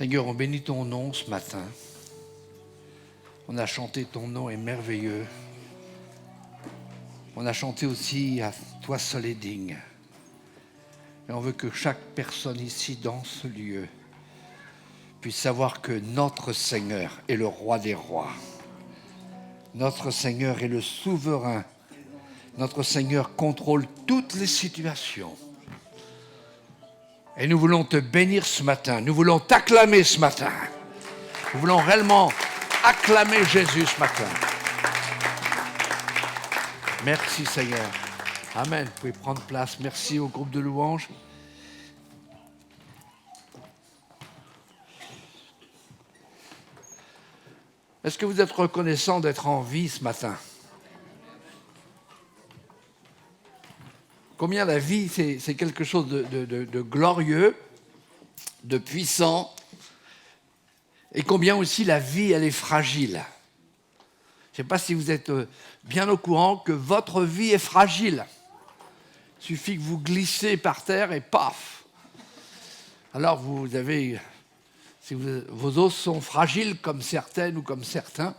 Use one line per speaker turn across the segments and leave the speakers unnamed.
Seigneur, on bénit ton nom ce matin. On a chanté ton nom est merveilleux. On a chanté aussi à toi seul est digne. Et on veut que chaque personne ici dans ce lieu puisse savoir que notre Seigneur est le roi des rois. Notre Seigneur est le souverain. Notre Seigneur contrôle toutes les situations. Et nous voulons te bénir ce matin. Nous voulons t'acclamer ce matin. Nous voulons réellement acclamer Jésus ce matin. Merci Seigneur. Amen. Vous pouvez prendre place. Merci au groupe de louanges. Est-ce que vous êtes reconnaissant d'être en vie ce matin? Combien la vie, c'est quelque chose de glorieux, de puissant, et combien aussi la vie, elle est fragile. Je ne sais pas si vous êtes bien au courant que votre vie est fragile. Il suffit que vous glissez par terre et paf. Alors vous avez, si vos os sont fragiles comme certaines ou comme certains,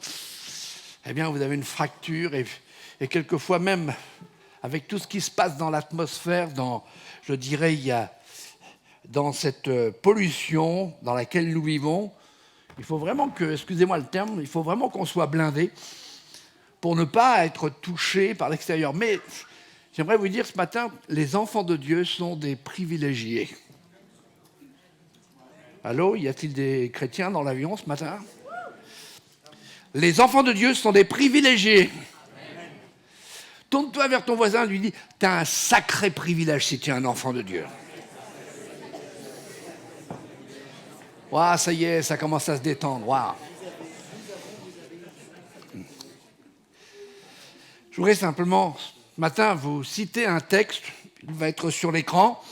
eh bien vous avez une fracture et quelquefois même avec tout ce qui se passe dans l'atmosphère, je dirais, il y a dans cette pollution dans laquelle nous vivons, il faut vraiment que, excusez-moi le terme, il faut vraiment qu'on soit blindé pour ne pas être touché par l'extérieur. Mais j'aimerais vous dire ce matin, les enfants de Dieu sont des privilégiés. Allô, y a-t-il des chrétiens dans l'avion ce matin? Les enfants de Dieu sont des privilégiés. Tourne-toi vers ton voisin et lui dis, tu as un sacré privilège si tu es un enfant de Dieu. Waouh, ça y est, ça commence à se détendre. Waouh. Je voudrais simplement, ce matin, vous citer un texte, il va être sur l'écran,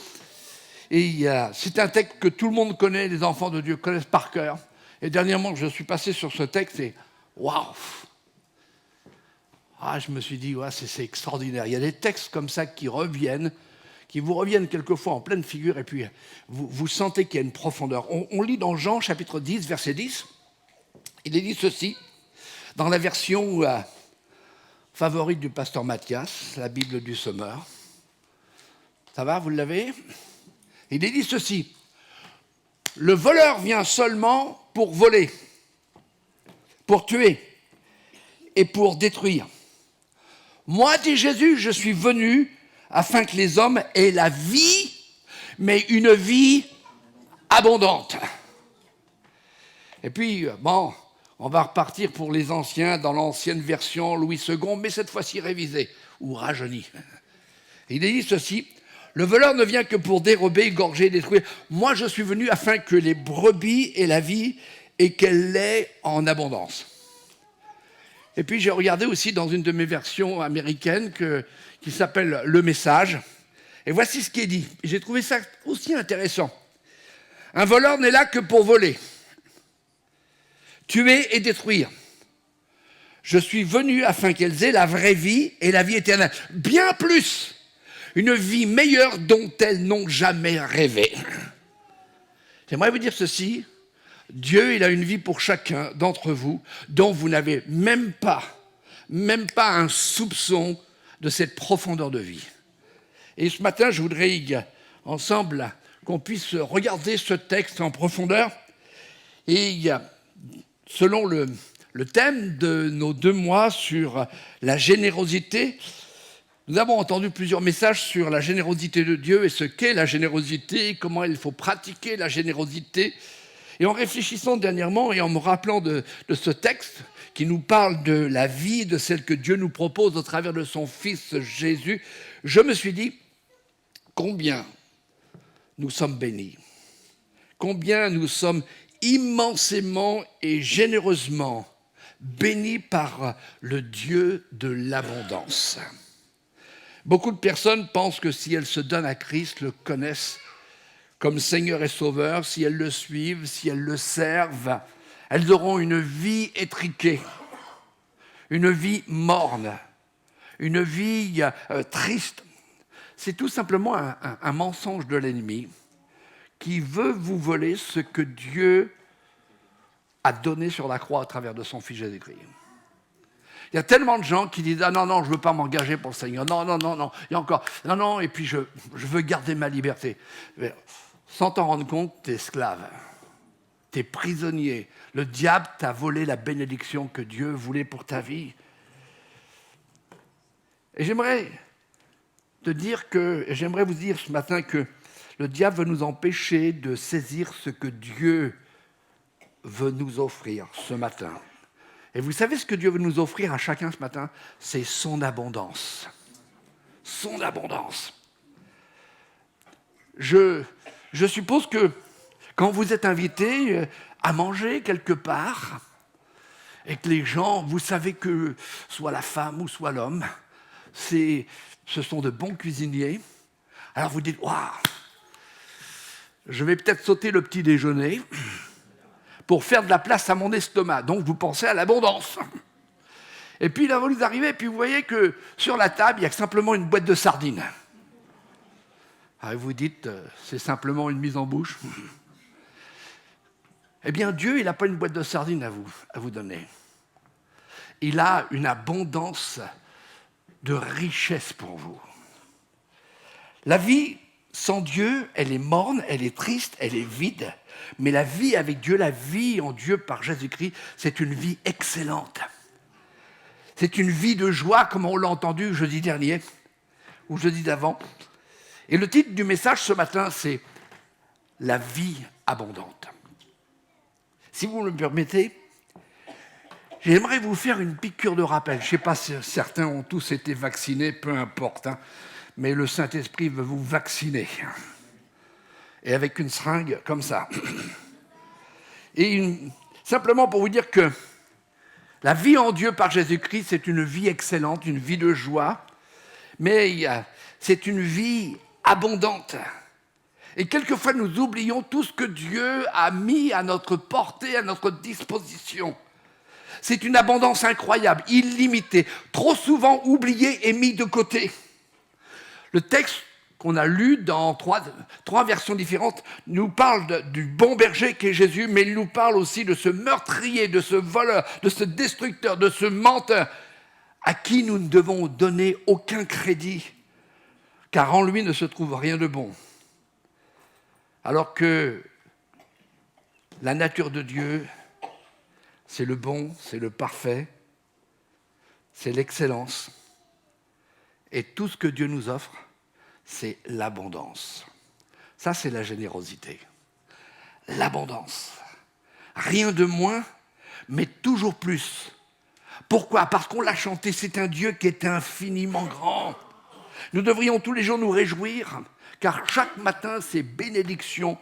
et c'est un texte que tout le monde connaît, les enfants de Dieu connaissent par cœur. Et dernièrement, je suis passé sur ce texte et waouh. Je me suis dit, ouais, c'est extraordinaire. Il y a des textes comme ça qui vous reviennent quelquefois en pleine figure, et puis vous sentez qu'il y a une profondeur. On lit dans Jean, chapitre 10, verset 10, il est dit ceci, dans la version favorite du pasteur Mathias, la Bible du Sommeur. Ça va, vous l'avez? Il est dit ceci, le voleur vient seulement pour voler, pour tuer et pour détruire. Moi, dit Jésus, je suis venu afin que les hommes aient la vie, mais une vie abondante. Et puis, on va repartir pour les anciens dans l'ancienne version Louis II, mais cette fois-ci révisée ou rajeunie. Il est dit ceci, le voleur ne vient que pour dérober, égorger, détruire. Moi, je suis venu afin que les brebis aient la vie et qu'elle l'ait en abondance. Et puis j'ai regardé aussi dans une de mes versions américaines qui s'appelle Le Message. Et voici ce qui est dit. J'ai trouvé ça aussi intéressant. Un voleur n'est là que pour voler, tuer et détruire. Je suis venu afin qu'elles aient la vraie vie et la vie éternelle. Bien plus, une vie meilleure dont elles n'ont jamais rêvé. J'aimerais vous dire ceci. Dieu, il a une vie pour chacun d'entre vous dont vous n'avez même pas un soupçon de cette profondeur de vie. Et ce matin, je voudrais ensemble qu'on puisse regarder ce texte en profondeur. Et selon le thème de nos 2 mois sur la générosité, nous avons entendu plusieurs messages sur la générosité de Dieu et ce qu'est la générosité, comment il faut pratiquer la générosité. Et en réfléchissant dernièrement et en me rappelant de ce texte qui nous parle de la vie, de celle que Dieu nous propose au travers de son Fils Jésus, je me suis dit combien nous sommes bénis, combien nous sommes immensément et généreusement bénis par le Dieu de l'abondance. Beaucoup de personnes pensent que si elles se donnent à Christ, le connaissent comme Seigneur et Sauveur, si elles le suivent, si elles le servent, elles auront une vie étriquée, une vie morne, une vie triste. C'est tout simplement un mensonge de l'ennemi qui veut vous voler ce que Dieu a donné sur la croix à travers de son Fils Jésus-Christ. Il y a tellement de gens qui disent « Ah non, non, je ne veux pas m'engager pour le Seigneur. Non, non, non, non. Il y a encore... Non, non, et puis je veux garder ma liberté. » Sans t'en rendre compte, tu es esclave. Tu es prisonnier. Le diable t'a volé la bénédiction que Dieu voulait pour ta vie. Et j'aimerais vous dire ce matin que le diable veut nous empêcher de saisir ce que Dieu veut nous offrir ce matin. Et vous savez ce que Dieu veut nous offrir à chacun ce matin? C'est son abondance. Son abondance. Je suppose que quand vous êtes invité à manger quelque part, et que les gens, vous savez que soit la femme ou soit l'homme, ce sont de bons cuisiniers, alors vous dites « Waouh, je vais peut-être sauter le petit déjeuner pour faire de la place à mon estomac. » Donc vous pensez à l'abondance. Et puis là, vous arrivez et puis vous voyez que sur la table, il y a simplement une boîte de sardines. Alors vous dites, c'est simplement une mise en bouche. Eh bien, Dieu, il n'a pas une boîte de sardines à vous donner. Il a une abondance de richesse pour vous. La vie sans Dieu, elle est morne, elle est triste, elle est vide. Mais la vie avec Dieu, la vie en Dieu par Jésus-Christ, c'est une vie excellente. C'est une vie de joie, comme on l'a entendu jeudi dernier, ou jeudi d'avant. Et le titre du message ce matin, c'est « La vie abondante ». Si vous me permettez, j'aimerais vous faire une piqûre de rappel. Je ne sais pas si certains ont tous été vaccinés, peu importe, hein, mais le Saint-Esprit veut vous vacciner. Et avec une seringue comme ça. Et simplement pour vous dire que la vie en Dieu par Jésus-Christ, c'est une vie excellente, une vie de joie, mais c'est une vie abondante. Et quelquefois, nous oublions tout ce que Dieu a mis à notre portée, à notre disposition. C'est une abondance incroyable, illimitée, trop souvent oubliée et mise de côté. Le texte qu'on a lu dans trois versions différentes nous parle du bon berger qui est Jésus, mais il nous parle aussi de ce meurtrier, de ce voleur, de ce destructeur, de ce menteur, à qui nous ne devons donner aucun crédit, car en lui ne se trouve rien de bon. Alors que la nature de Dieu, c'est le bon, c'est le parfait, c'est l'excellence. Et tout ce que Dieu nous offre, c'est l'abondance. Ça, c'est la générosité. L'abondance. Rien de moins, mais toujours plus. Pourquoi? Parce qu'on l'a chanté, c'est un Dieu qui est infiniment grand. Nous devrions tous les jours nous réjouir, car chaque matin, ces bénédictions,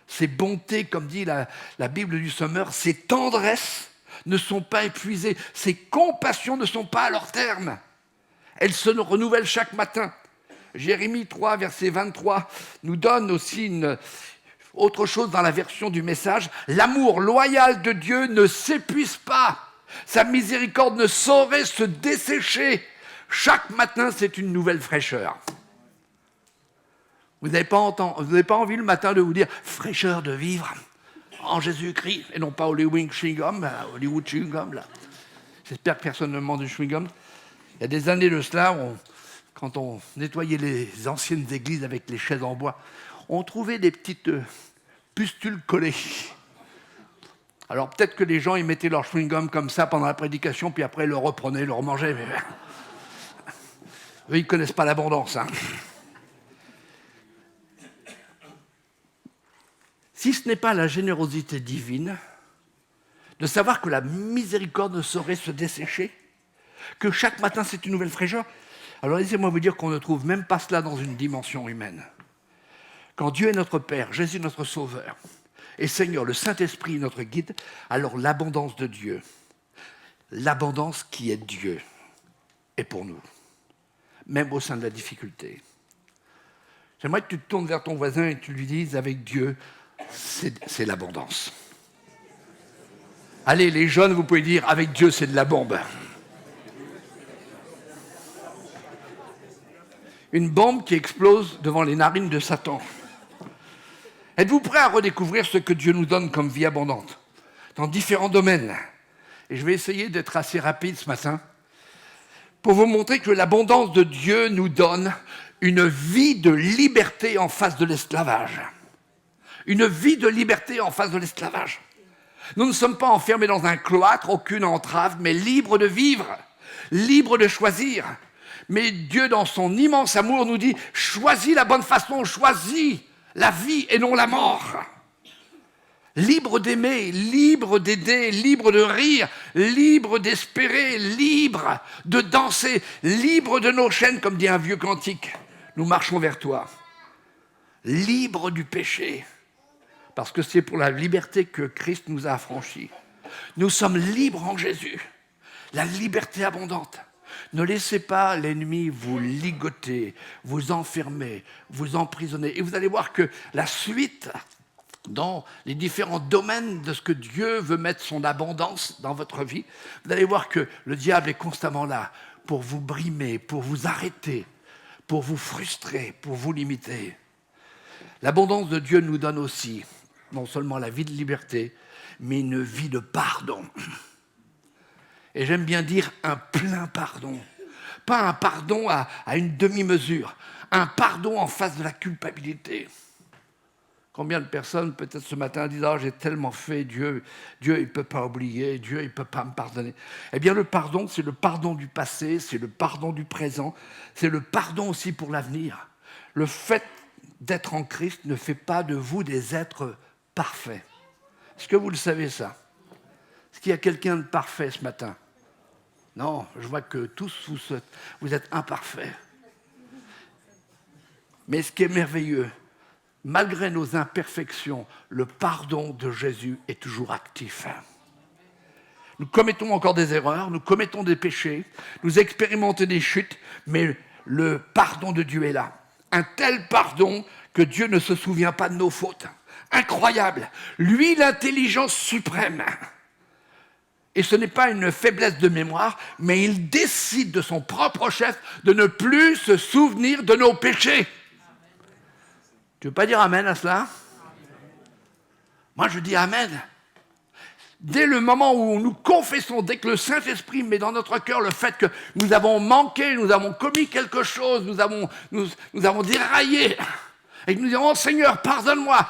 ces bontés, comme dit la Bible du Sommeur, ces tendresses ne sont pas épuisées, ces compassions ne sont pas à leur terme. Elles se renouvellent chaque matin. Jérémie 3, verset 23, nous donne aussi autre chose dans la version du message. L'amour loyal de Dieu ne s'épuise pas. Sa miséricorde ne saurait se dessécher. Chaque matin, c'est une nouvelle fraîcheur. Vous n'avez pas envie le matin de vous dire « fraîcheur de vivre en Jésus-Christ » et non pas Hollywood chewing gum. Là. J'espère que personne ne demande du chewing gum. Il y a des années de cela, quand on nettoyait les anciennes églises avec les chaises en bois, on trouvait des petites pustules collées. Alors peut-être que les gens ils mettaient leur chewing-gum comme ça pendant la prédication, puis après ils le reprenaient, ils le remangeaient. Mais... eux, ils ne connaissent pas l'abondance. Hein. Si ce n'est pas la générosité divine, de savoir que la miséricorde ne saurait se dessécher, que chaque matin c'est une nouvelle fraîcheur, alors laissez-moi vous dire qu'on ne trouve même pas cela dans une dimension humaine. Quand Dieu est notre Père, Jésus notre Sauveur, et Seigneur, le Saint-Esprit notre guide, alors l'abondance de Dieu, l'abondance qui est Dieu, est pour nous, même au sein de la difficulté. J'aimerais que tu te tournes vers ton voisin et que tu lui dises, avec Dieu, c'est l'abondance. Allez, les jeunes, vous pouvez dire, avec Dieu, c'est de la bombe. Une bombe qui explose devant les narines de Satan. Êtes-vous prêts à redécouvrir ce que Dieu nous donne comme vie abondante? dans différents domaines. Et je vais essayer d'être assez rapide ce matin pour vous montrer que l'abondance de Dieu nous donne une vie de liberté en face de l'esclavage. Une vie de liberté en face de l'esclavage. Nous ne sommes pas enfermés dans un cloître, aucune entrave, mais libres de vivre, libres de choisir. Mais Dieu, dans son immense amour, nous dit « Choisis la bonne façon, choisis la vie et non la mort ». Libre d'aimer, libre d'aider, libre de rire, libre d'espérer, libre de danser, libre de nos chaînes, comme dit un vieux cantique. Nous marchons vers toi. Libre du péché. Parce que c'est pour la liberté que Christ nous a affranchis. Nous sommes libres en Jésus. La liberté abondante. Ne laissez pas l'ennemi vous ligoter, vous enfermer, vous emprisonner. Et vous allez voir que la suite, dans les différents domaines de ce que Dieu veut mettre son abondance dans votre vie, vous allez voir que le diable est constamment là pour vous brimer, pour vous arrêter, pour vous frustrer, pour vous limiter. L'abondance de Dieu nous donne aussi non seulement la vie de liberté, mais une vie de pardon. Et j'aime bien dire un plein pardon. Pas un pardon à une demi-mesure, un pardon en face de la culpabilité. Combien de personnes, peut-être ce matin, disent « Ah, j'ai tellement fait, Dieu il ne peut pas oublier, Dieu il ne peut pas me pardonner. » Eh bien, le pardon, c'est le pardon du passé, c'est le pardon du présent, c'est le pardon aussi pour l'avenir. Le fait d'être en Christ ne fait pas de vous des êtres parfaits. Est-ce que vous le savez, ça? Est-ce qu'il y a quelqu'un de parfait ce matin? Non, je vois que tous vous êtes imparfaits. Mais ce qui est merveilleux, malgré nos imperfections, le pardon de Jésus est toujours actif. Nous commettons encore des erreurs, nous commettons des péchés, nous expérimentons des chutes, mais le pardon de Dieu est là. Un tel pardon que Dieu ne se souvient pas de nos fautes. Incroyable. Lui, l'intelligence suprême. Et ce n'est pas une faiblesse de mémoire, mais il décide de son propre chef de ne plus se souvenir de nos péchés. Tu ne veux pas dire amen à cela? Moi, je dis amen. Dès le moment où nous confessons, dès que le Saint-Esprit met dans notre cœur le fait que nous avons manqué, nous avons commis quelque chose, nous avons déraillé, et que nous disons « Oh Seigneur, pardonne-moi »,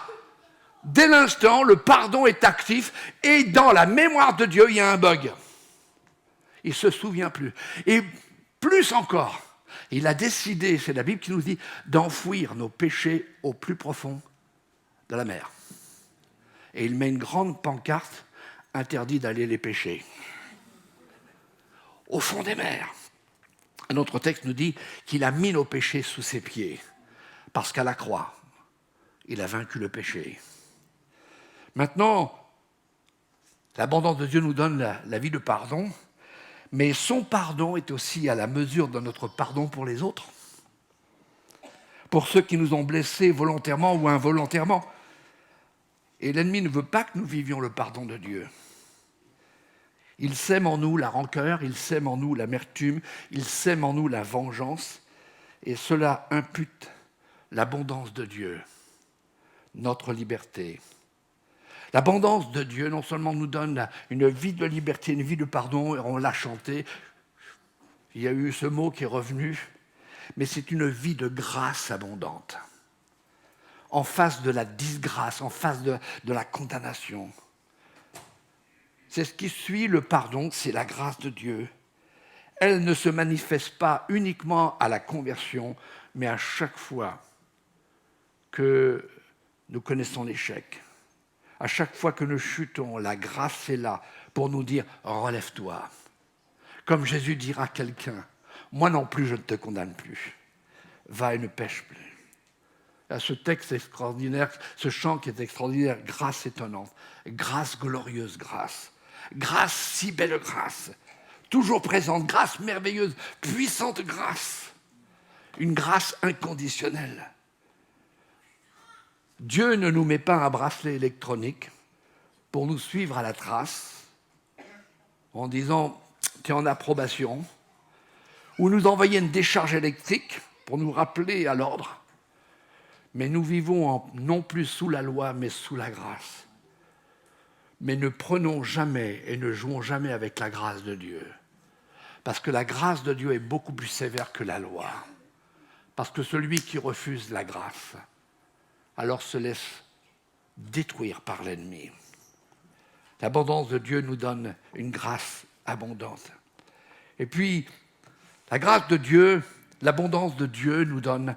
dès l'instant, le pardon est actif, et dans la mémoire de Dieu, il y a un bug. Il ne se souvient plus. Et plus encore, il a décidé, c'est la Bible qui nous dit, d'enfouir nos péchés au plus profond de la mer. Et il met une grande pancarte, interdit d'aller les pêcher. Au fond des mers. Un autre texte nous dit qu'il a mis nos péchés sous ses pieds, parce qu'à la croix, il a vaincu le péché. Maintenant, l'abondance de Dieu nous donne la vie de pardon, mais son pardon est aussi à la mesure de notre pardon pour les autres, pour ceux qui nous ont blessés volontairement ou involontairement. Et l'ennemi ne veut pas que nous vivions le pardon de Dieu. Il sème en nous la rancœur, il sème en nous l'amertume, il sème en nous la vengeance, et cela impute l'abondance de Dieu, notre liberté. L'abondance de Dieu, non seulement nous donne une vie de liberté, une vie de pardon, et on l'a chanté, il y a eu ce mot qui est revenu, mais c'est une vie de grâce abondante. En face de la disgrâce, en face de la condamnation. C'est ce qui suit le pardon, c'est la grâce de Dieu. Elle ne se manifeste pas uniquement à la conversion, mais à chaque fois que nous connaissons l'échec. À chaque fois que nous chutons, la grâce est là pour nous dire « relève-toi ». Comme Jésus dira à quelqu'un « moi non plus je ne te condamne plus, va et ne pêche plus ». À ce texte extraordinaire, ce chant qui est extraordinaire, grâce étonnante, grâce glorieuse, grâce si belle grâce, toujours présente, grâce merveilleuse, puissante grâce, une grâce inconditionnelle. Dieu ne nous met pas un bracelet électronique pour nous suivre à la trace en disant « tu es en approbation » ou nous envoyer une décharge électrique pour nous rappeler à l'ordre. Mais nous vivons non plus sous la loi, mais sous la grâce. Mais ne prenons jamais et ne jouons jamais avec la grâce de Dieu. Parce que la grâce de Dieu est beaucoup plus sévère que la loi. Parce que celui qui refuse la grâce, alors se laisse détruire par l'ennemi. L'abondance de Dieu nous donne une grâce abondante. Et puis, la grâce de Dieu, l'abondance de Dieu nous donne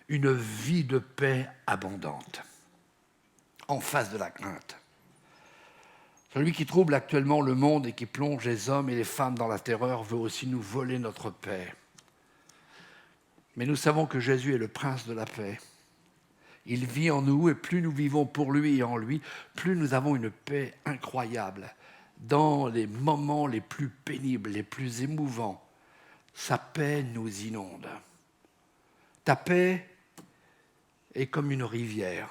une vie de paix abondante, en face de la crainte. Celui qui trouble actuellement le monde et qui plonge les hommes et les femmes dans la terreur veut aussi nous voler notre paix. Mais nous savons que Jésus est le prince de la paix. Il vit en nous et plus nous vivons pour lui et en lui, plus nous avons une paix incroyable. Dans les moments les plus pénibles, les plus émouvants, sa paix nous inonde. Ta paix est comme une rivière.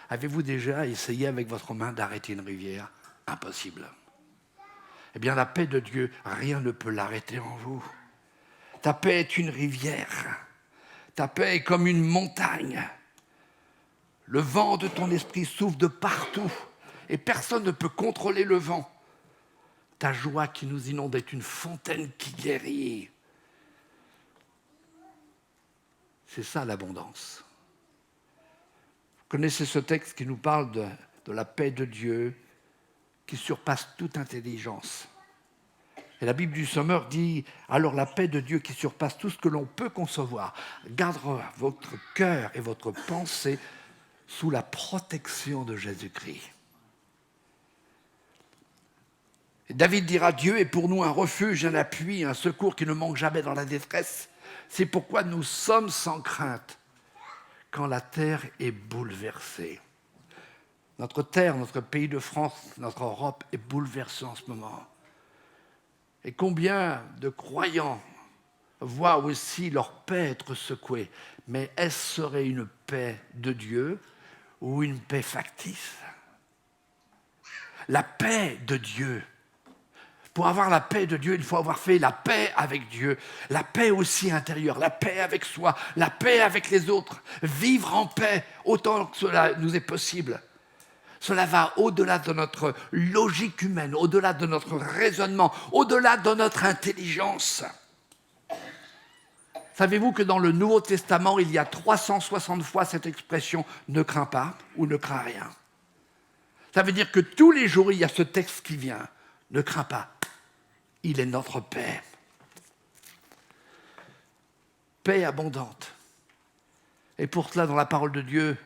Avez-vous déjà essayé avec votre main d'arrêter une rivière ? Impossible. Eh bien, la paix de Dieu, rien ne peut l'arrêter en vous. Ta paix est une rivière. Ta paix est comme une montagne. Le vent de ton esprit souffle de partout et personne ne peut contrôler le vent. Ta joie qui nous inonde est une fontaine qui guérit. C'est ça l'abondance. Vous connaissez ce texte qui nous parle de la paix de Dieu qui surpasse toute intelligence. Et la Bible du Sommeur dit, alors la paix de Dieu qui surpasse tout ce que l'on peut concevoir gardera votre cœur et votre pensée sous la protection de Jésus-Christ. Et David dira, Dieu est pour nous un refuge, un appui, un secours qui ne manque jamais dans la détresse. C'est pourquoi nous sommes sans crainte quand la terre est bouleversée. Notre terre, notre pays de France, notre Europe est bouleversée en ce moment. Et combien de croyants voient aussi leur paix être secouée. Mais est-ce serait une paix de Dieu ou une paix factice ? La paix de Dieu. Pour avoir la paix de Dieu, il faut avoir fait la paix avec Dieu. La paix aussi intérieure, la paix avec soi, la paix avec les autres. Vivre en paix autant que cela nous est possible. Cela va au-delà de notre logique humaine, au-delà de notre raisonnement, au-delà de notre intelligence. Savez-vous que dans le Nouveau Testament, il y a 360 fois cette expression « ne crains pas » ou « ne crains rien ». Ça veut dire que tous les jours, il y a ce texte qui vient « ne crains pas ». Il est notre paix. Paix abondante. Et pour cela, dans la parole de Dieu,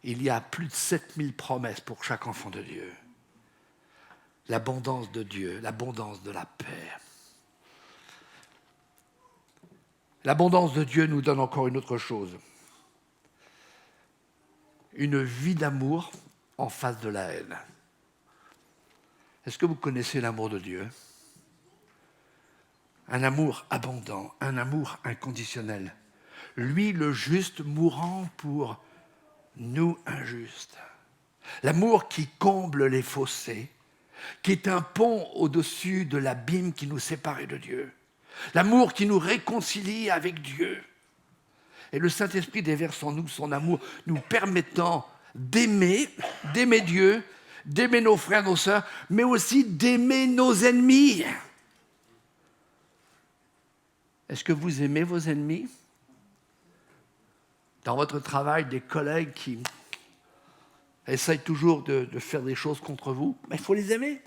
il y a plus de 7000 promesses pour chaque enfant de Dieu. L'abondance de Dieu, l'abondance de la paix. L'abondance de Dieu nous donne encore une autre chose. Une vie d'amour en face de la haine. Est-ce que vous connaissez l'amour de Dieu ? Un amour abondant, un amour inconditionnel. Lui, le juste, mourant pour nous injustes. L'amour qui comble les fossés, qui est un pont au-dessus de l'abîme qui nous séparait de Dieu. L'amour qui nous réconcilie avec Dieu. Et le Saint-Esprit déverse en nous son amour, nous permettant d'aimer Dieu, d'aimer nos frères, nos sœurs, mais aussi d'aimer nos ennemis. Est-ce que vous aimez vos ennemis ? Dans votre travail, des collègues qui essayent toujours de faire des choses contre vous, mais il faut les aimer.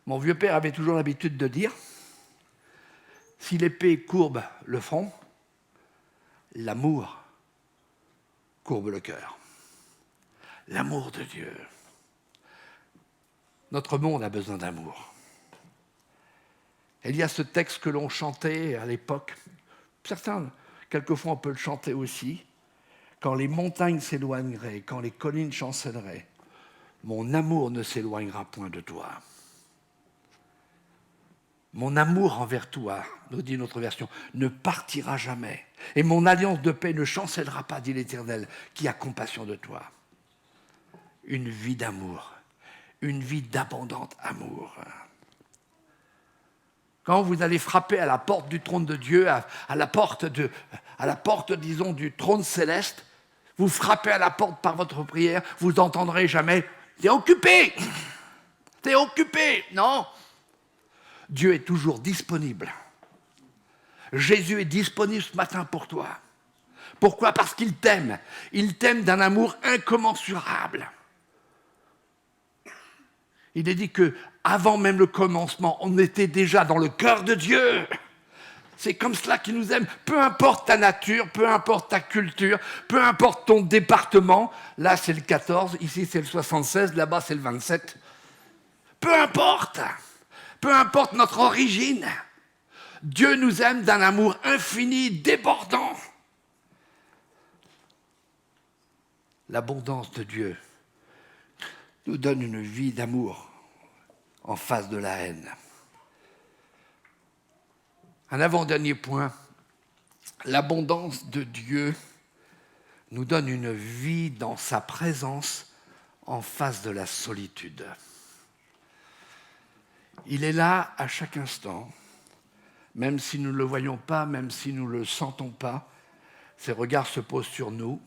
Mon vieux père avait toujours l'habitude de dire, si l'épée courbe le front, l'amour courbe le cœur. L'amour de Dieu. Notre monde a besoin d'amour. Il y a ce texte que l'on chantait à l'époque. Certains, quelquefois, on peut le chanter aussi. Quand les montagnes s'éloigneraient, quand les collines chancelleraient, mon amour ne s'éloignera point de toi. Mon amour envers toi, nous dit notre version, ne partira jamais. Et mon alliance de paix ne chancellera pas, dit l'Éternel, qui a compassion de toi. Une vie d'amour, une vie d'abondant amour. Quand vous allez frapper à la porte du trône de Dieu, à la porte, disons, du trône céleste, Vous frappez à la porte par votre prière, vous n'entendrez jamais « T'es occupé !»« T'es occupé !» Non. Dieu est toujours disponible. Jésus est disponible ce matin pour toi. Pourquoi ? Parce qu'il t'aime. Il t'aime d'un amour incommensurable. Il est dit qu'avant même le commencement, on était déjà dans le cœur de Dieu. C'est comme cela qu'il nous aime. Peu importe ta nature, peu importe ta culture, peu importe ton département. Là, c'est le 14, ici, c'est le 76, là-bas, c'est le 27. Peu importe. Peu importe notre origine. Dieu nous aime d'un amour infini, débordant. L'abondance de Dieu nous donne une vie d'amour en face de la haine. Un avant-dernier point, l'abondance de Dieu nous donne une vie dans sa présence en face de la solitude. Il est là à chaque instant, même si nous ne le voyons pas, même si nous ne le sentons pas, ses regards se posent sur nous.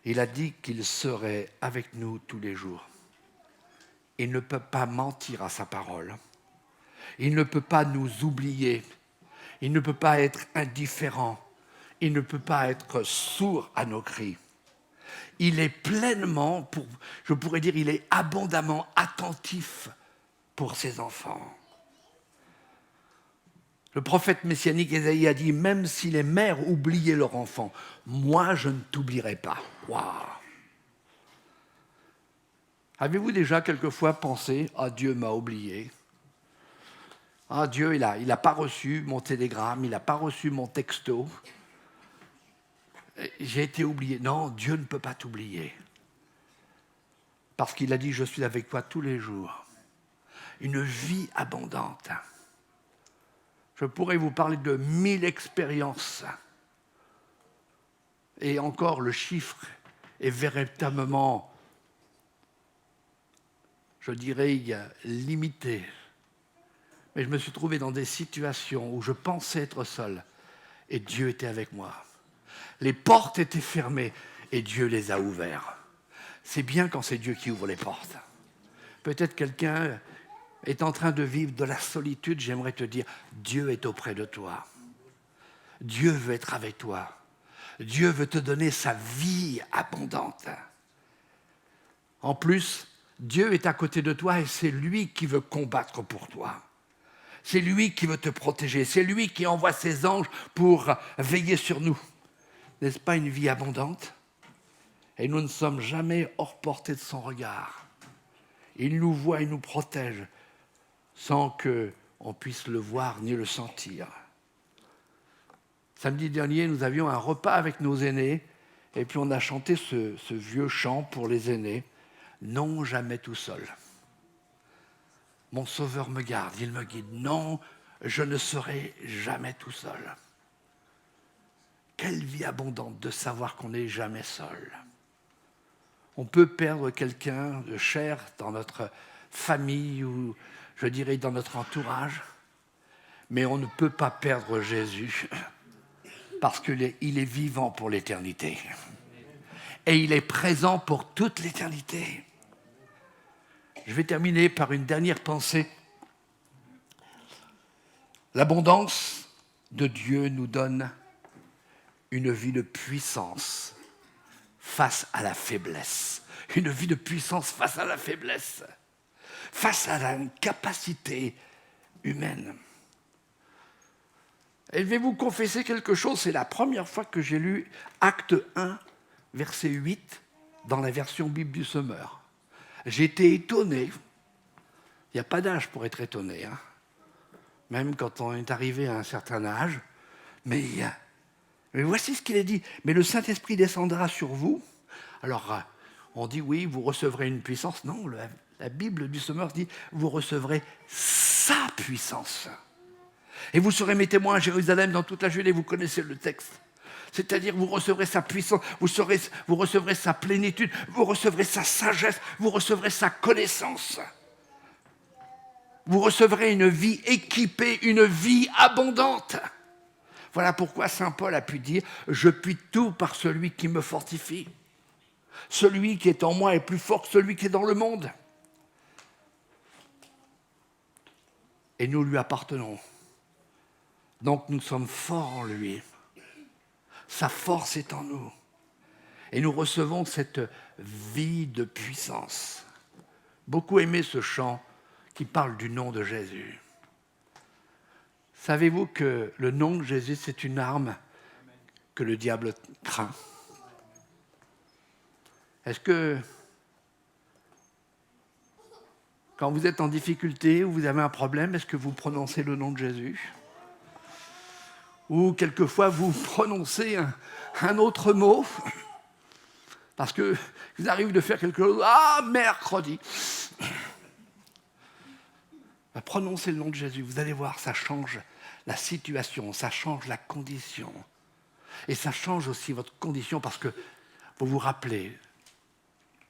Il a dit qu'il serait avec nous tous les jours. Il ne peut pas mentir à sa parole. Il ne peut pas nous oublier. Il ne peut pas être indifférent. Il ne peut pas être sourd à nos cris. Il est pleinement, je pourrais dire, il est abondamment attentif pour ses enfants. Le prophète messianique Ésaïe a dit, même si les mères oubliaient leurs enfants, moi je ne t'oublierai pas. Waouh! Avez-vous déjà quelquefois pensé, ah Dieu m'a oublié? Ah Dieu, il a pas reçu mon télégramme, il n'a pas reçu mon texto. J'ai été oublié. Non, Dieu ne peut pas t'oublier. Parce qu'il a dit, je suis avec toi tous les jours. Une vie abondante. Je pourrais vous parler de 1000 expériences. Et encore, le chiffre est véritablement, je dirais, limité. Mais je me suis trouvé dans des situations où je pensais être seul et Dieu était avec moi. Les portes étaient fermées et Dieu les a ouvertes. C'est bien quand c'est Dieu qui ouvre les portes. Peut-être quelqu'un est en train de vivre de la solitude, j'aimerais te dire, Dieu est auprès de toi. Dieu veut être avec toi. Dieu veut te donner sa vie abondante. En plus, Dieu est à côté de toi et c'est lui qui veut combattre pour toi. C'est lui qui veut te protéger. C'est lui qui envoie ses anges pour veiller sur nous. N'est-ce pas une vie abondante? Et nous ne sommes jamais hors portée de son regard. Il nous voit et nous protège sans qu'on puisse le voir ni le sentir. Samedi dernier, nous avions un repas avec nos aînés et puis on a chanté ce vieux chant pour les aînés. Non, jamais tout seul. Mon Sauveur me garde, il me guide. Non, je ne serai jamais tout seul. Quelle vie abondante de savoir qu'on n'est jamais seul. On peut perdre quelqu'un de cher dans notre famille ou, je dirais, dans notre entourage, mais on ne peut pas perdre Jésus parce qu'il est vivant pour l'éternité. Et il est présent pour toute l'éternité. Je vais terminer par une dernière pensée. L'abondance de Dieu nous donne une vie de puissance face à la faiblesse. Une vie de puissance face à la faiblesse. Face à l'incapacité humaine. Et je vais vous confesser quelque chose, c'est la première fois que j'ai lu Acte 1, verset 8, dans la version Bible du Semeur. J'ai été étonné. Il n'y a pas d'âge pour être étonné. Hein. Même quand on est arrivé à un certain âge. Mais voici ce qu'il est dit. Mais le Saint-Esprit descendra sur vous. Alors, on dit oui, vous recevrez une puissance. Non, la Bible du Semeur dit, vous recevrez sa puissance. Et vous serez mes témoins à Jérusalem, dans toute la Judée, vous connaissez le texte. C'est-à-dire, vous recevrez sa puissance, vous recevrez sa plénitude, vous recevrez sa sagesse, vous recevrez sa connaissance. Vous recevrez une vie équipée, une vie abondante. Voilà pourquoi saint Paul a pu dire « Je puis tout par celui qui me fortifie ». Celui qui est en moi est plus fort que celui qui est dans le monde. Et nous lui appartenons. Donc nous sommes forts en lui. Sa force est en nous. Et nous recevons cette vie de puissance. Beaucoup aimé ce chant qui parle du nom de Jésus. Savez-vous que le nom de Jésus, c'est une arme que le diable craint? Est-ce que, quand vous êtes en difficulté ou vous avez un problème, est-ce que vous prononcez le nom de Jésus? Ou quelquefois vous prononcez un autre mot parce que vous arrive de faire quelque chose, mercredi. Prononcez le nom de Jésus, vous allez voir, ça change la situation, ça change la condition. Et ça change aussi votre condition parce que vous vous rappelez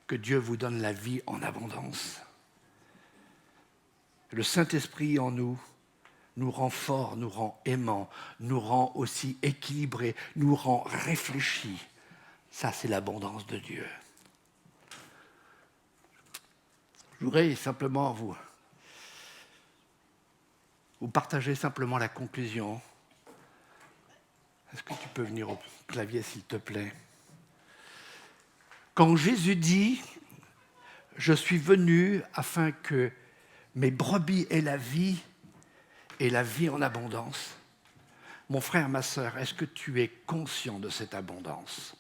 que Dieu vous donne la vie en abondance. Le Saint-Esprit en nous nous rend forts, nous rend aimants, nous rend aussi équilibrés, nous rend réfléchis. Ça, c'est l'abondance de Dieu. Je voudrais simplement vous partager simplement la conclusion. Est-ce que tu peux venir au clavier, s'il te plaît? Quand Jésus dit « Je suis venu afin que mes brebis aient la vie et la vie en abondance », mon frère, ma sœur, est-ce que tu es conscient de cette abondance?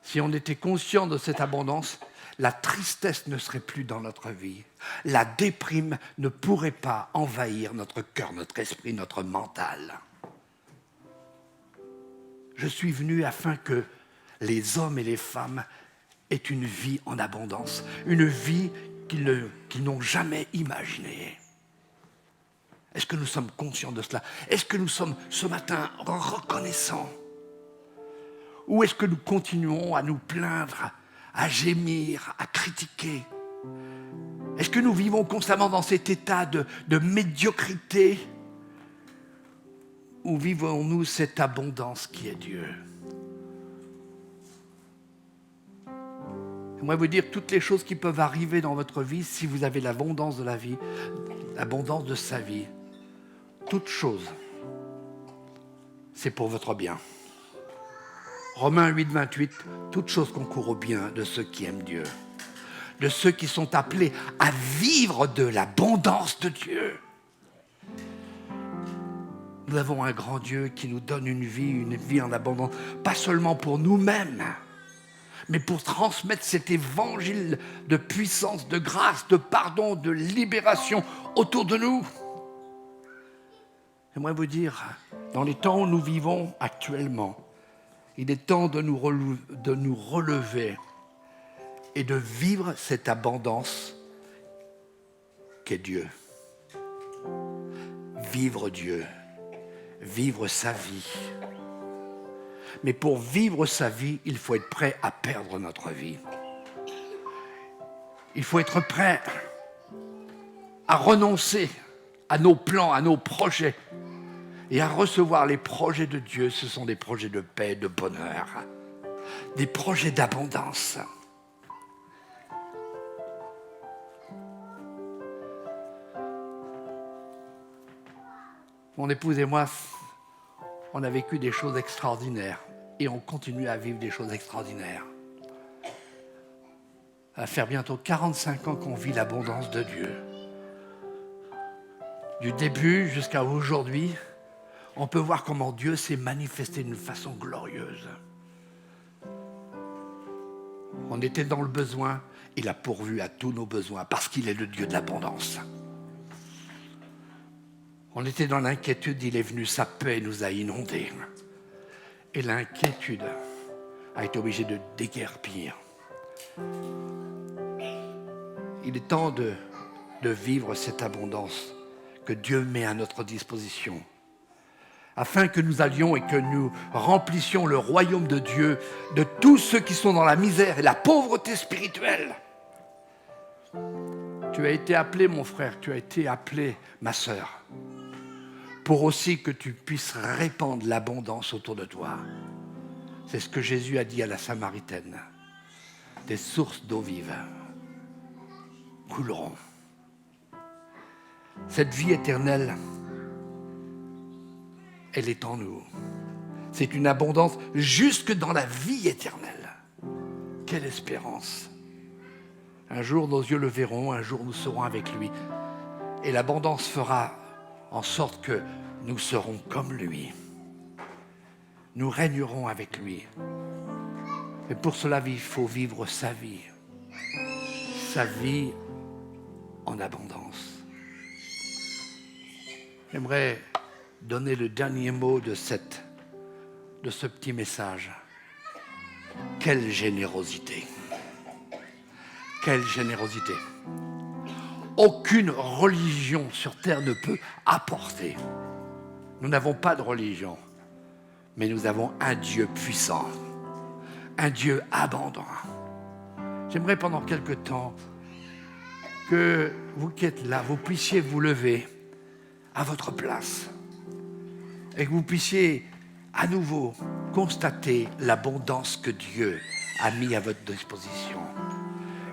Si on était conscient de cette abondance, la tristesse ne serait plus dans notre vie. La déprime ne pourrait pas envahir notre cœur, notre esprit, notre mental. Je suis venu afin que les hommes et les femmes aient une vie en abondance, une vie qu'ils n'ont jamais imaginée. Est-ce que nous sommes conscients de cela? Est-ce que nous sommes ce matin reconnaissants? Ou est-ce que nous continuons à nous plaindre, à gémir, à critiquer? Est-ce que nous vivons constamment dans cet état de médiocrité? Ou vivons-nous cette abondance qui est Dieu? J'aimerais vous dire toutes les choses qui peuvent arriver dans votre vie si vous avez l'abondance de la vie, l'abondance de sa vie. Toutes choses, c'est pour votre bien. Romains 8, 28, toutes choses concourent au bien de ceux qui aiment Dieu, de ceux qui sont appelés à vivre de l'abondance de Dieu. Nous avons un grand Dieu qui nous donne une vie en abondance, pas seulement pour nous-mêmes, mais pour transmettre cet évangile de puissance, de grâce, de pardon, de libération autour de nous. J'aimerais vous dire, dans les temps où nous vivons actuellement, il est temps de nous relever et de vivre cette abondance qu'est Dieu. Vivre Dieu, vivre sa vie. Mais pour vivre sa vie, il faut être prêt à perdre notre vie. Il faut être prêt à renoncer à nos plans, à nos projets et à recevoir les projets de Dieu. Ce sont des projets de paix, de bonheur, des projets d'abondance. Mon épouse et moi, on a vécu des choses extraordinaires et on continue à vivre des choses extraordinaires. Ça va faire bientôt 45 ans qu'on vit l'abondance de Dieu. Du début jusqu'à aujourd'hui, on peut voir comment Dieu s'est manifesté d'une façon glorieuse. On était dans le besoin, il a pourvu à tous nos besoins parce qu'il est le Dieu de l'abondance. On était dans l'inquiétude, il est venu, sa paix nous a inondés. Et l'inquiétude a été obligée de déguerpir. Il est temps de vivre cette abondance que Dieu met à notre disposition, afin que nous allions et que nous remplissions le royaume de Dieu de tous ceux qui sont dans la misère et la pauvreté spirituelle. Tu as été appelé, mon frère, tu as été appelé, ma sœur, pour aussi que tu puisses répandre l'abondance autour de toi. C'est ce que Jésus a dit à la Samaritaine. Des sources d'eau vive couleront. Cette vie éternelle, elle est en nous. C'est une abondance jusque dans la vie éternelle. Quelle espérance! Un jour, nos yeux le verront, un jour, nous serons avec lui. Et l'abondance fera en sorte que nous serons comme lui. Nous régnerons avec lui. Et pour cela, il faut vivre sa vie en abondance. J'aimerais donner le dernier mot de ce petit message. Quelle générosité! Quelle générosité! Aucune religion sur terre ne peut apporter. Nous n'avons pas de religion, mais nous avons un Dieu puissant, un Dieu abondant. J'aimerais pendant quelque temps que vous qui êtes là, vous puissiez vous lever à votre place et que vous puissiez à nouveau constater l'abondance que Dieu a mis à votre disposition.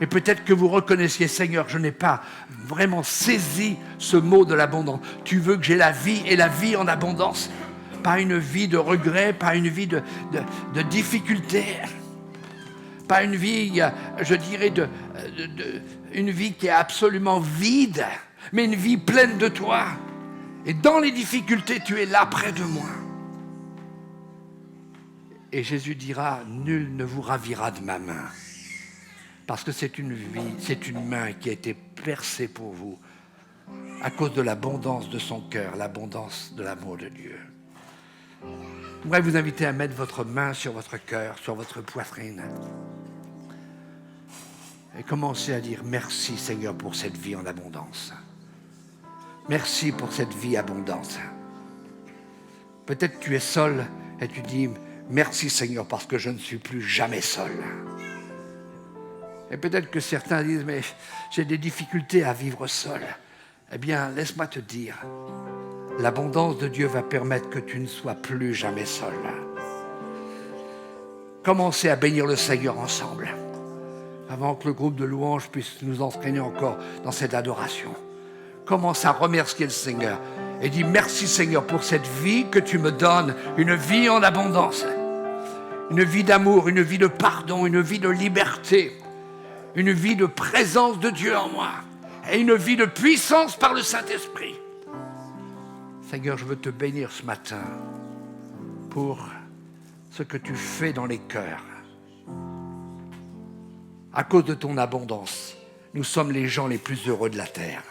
Et peut-être que vous reconnaissiez, Seigneur, je n'ai pas vraiment saisi ce mot de l'abondance. Tu veux que j'ai la vie et la vie en abondance. Pas une vie de regret, pas une vie de difficulté, pas une vie, je dirais, une vie qui est absolument vide, mais une vie pleine de toi. Et dans les difficultés, tu es là près de moi. Et Jésus dira, nul ne vous ravira de ma main. Parce que c'est une vie, c'est une main qui a été percée pour vous à cause de l'abondance de son cœur, l'abondance de l'amour de Dieu. Je voudrais vous inviter à mettre votre main sur votre cœur, sur votre poitrine. Et commencer à dire merci Seigneur pour cette vie en abondance. Merci pour cette vie abondante. Peut-être tu es seul et tu dis merci Seigneur parce que je ne suis plus jamais seul. Et peut-être que certains disent mais j'ai des difficultés à vivre seul. Eh bien laisse-moi te dire, l'abondance de Dieu va permettre que tu ne sois plus jamais seul. Commencez à bénir le Seigneur ensemble avant que le groupe de louanges puisse nous entraîner encore dans cette adoration. Commence à remercier le Seigneur et dis merci Seigneur pour cette vie que tu me donnes, une vie en abondance, une vie d'amour, une vie de pardon, une vie de liberté, une vie de présence de Dieu en moi et une vie de puissance par le Saint-Esprit. Seigneur, je veux te bénir ce matin pour ce que tu fais dans les cœurs. À cause de ton abondance, nous sommes les gens les plus heureux de la terre.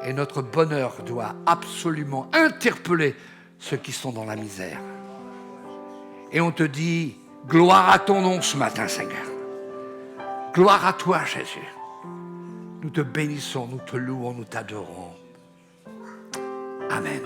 Et notre bonheur doit absolument interpeller ceux qui sont dans la misère. Et on te dit, gloire à ton nom ce matin, Seigneur. Gloire à toi, Jésus. Nous te bénissons, nous te louons, nous t'adorons. Amen.